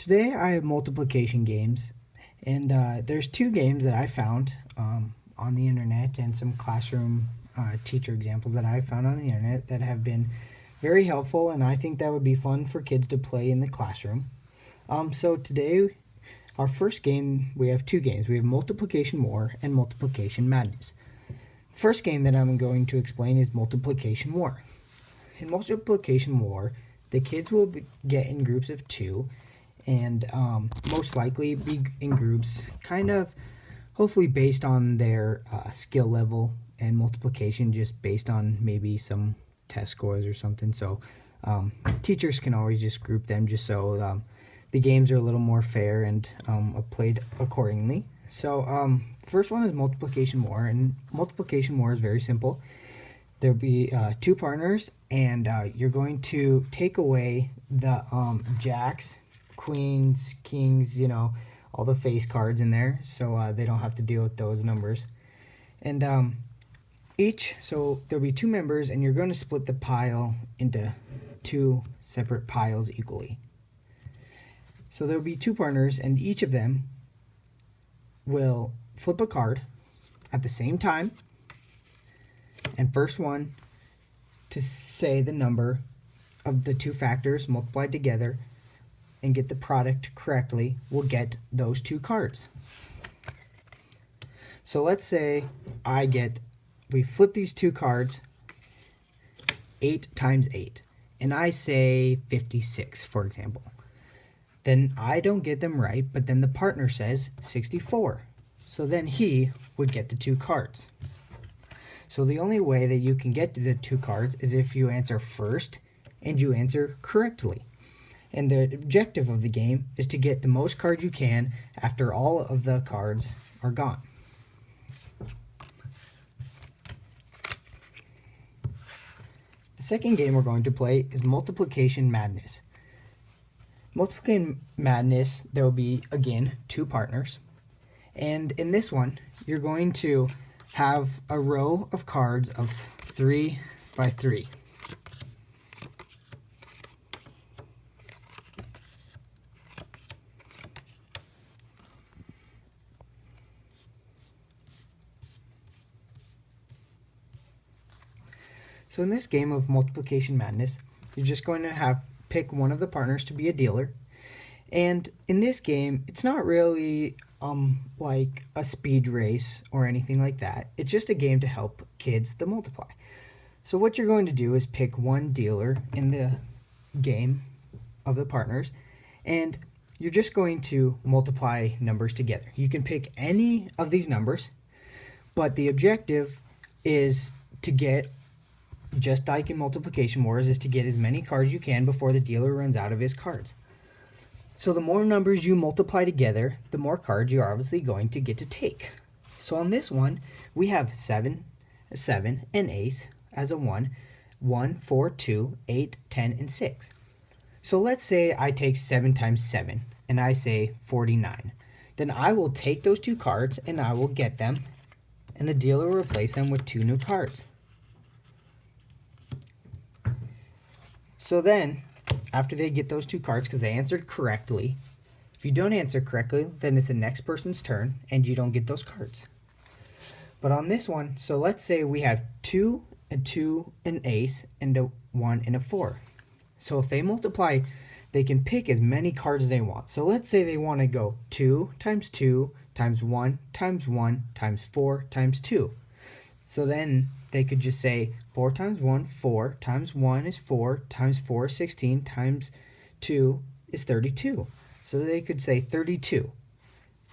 Today I have multiplication games, and there's two games that I found on the internet and some classroom teacher examples that I found on the internet that have been very helpful, and I think that would be fun for kids to play in the classroom. So today, our first game, we have two games. We have Multiplication War and Multiplication Madness. First game that I'm going to explain is Multiplication War. In Multiplication War, the kids will get in groups of two and most likely be in groups kind of hopefully based on their skill level, and multiplication just based on maybe some test scores or something. So teachers can always just group them just so the games are a little more fair and played accordingly. So first one is Multiplication War, and Multiplication War is very simple. There'll be two partners, and you're going to take away the jacks, queens, kings, all the face cards in there, so they don't have to deal with those numbers. And so there'll be two members, and you're going to split the pile into two separate piles equally. So there'll be two partners, and each of them will flip a card at the same time, and first one to say the number of the two factors multiplied together and get the product correctly will get those two cards. So let's say we flip these two cards 8 times 8, and I say 56, for example. Then I don't get them right, but then the partner says 64. So then he would get the two cards. So the only way that you can get to the two cards is if you answer first and you answer correctly. And the objective of the game is to get the most cards you can after all of the cards are gone. The second game we're going to play is Multiplication Madness. Multiplication Madness, there will be, again, two partners. And in this one, you're going to have a row of cards of 3 by 3. So in this game of Multiplication Madness, you're just going to pick one of the partners to be a dealer. And in this game, it's not really like a speed race or anything like that. It's just a game to help kids to multiply. So what you're going to do is pick one dealer in the game of the partners, and you're just going to multiply numbers together. You can pick any of these numbers, but the objective is to get, just like in Multiplication Wars, is to get as many cards you can before the dealer runs out of his cards. So the more numbers you multiply together, the more cards you're obviously going to get to take. So on this one, we have 7, and ace as a 1, 4, 2, 8, 10, and 6. So let's say I take 7 times 7, and I say 49. Then I will take those two cards, and I will get them, and the dealer will replace them with two new cards. So then, after they get those two cards, because they answered correctly, if you don't answer correctly, then it's the next person's turn, and you don't get those cards. But on this one, so let's say we have 2, and 2, an ace, and a 1, and a 4. So if they multiply, they can pick as many cards as they want. So let's say they want to go 2 times 2 times 1 times 1 times 4 times 2. So then they could just say 4 times 1, 4 times 1 is 4 times 4 is 16 times 2 is 32. So they could say 32.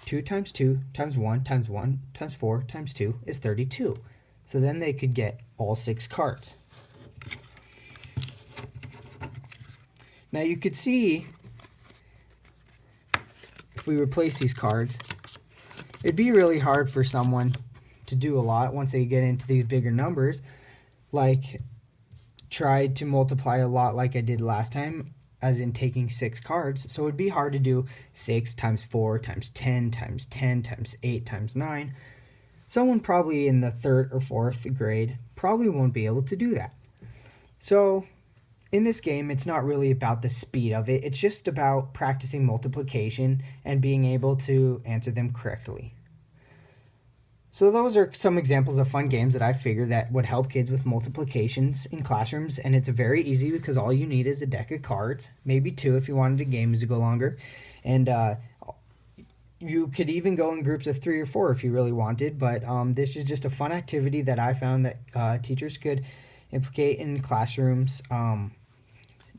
2 times 2 times 1 times 1 times 4 times 2 is 32. So then they could get all 6 cards. Now you could see, if we replace these cards, it'd be really hard for someone to do a lot once they get into these bigger numbers, like try to multiply a lot like I did last time, as in taking 6 cards. So it'd be hard to do 6 times 4 times 10 times 10 times 8 times 9. Someone probably in the 3rd or 4th grade probably won't be able to do that. So in this game, it's not really about the speed of it. It's just about practicing multiplication and being able to answer them correctly. So those are some examples of fun games that I figured that would help kids with multiplications in classrooms, and it's very easy because all you need is a deck of cards, maybe two if you wanted the games to go longer, and you could even go in groups of 3 or 4 if you really wanted. But this is just a fun activity that I found that teachers could implicate in classrooms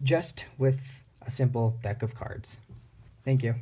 just with a simple deck of cards. Thank you.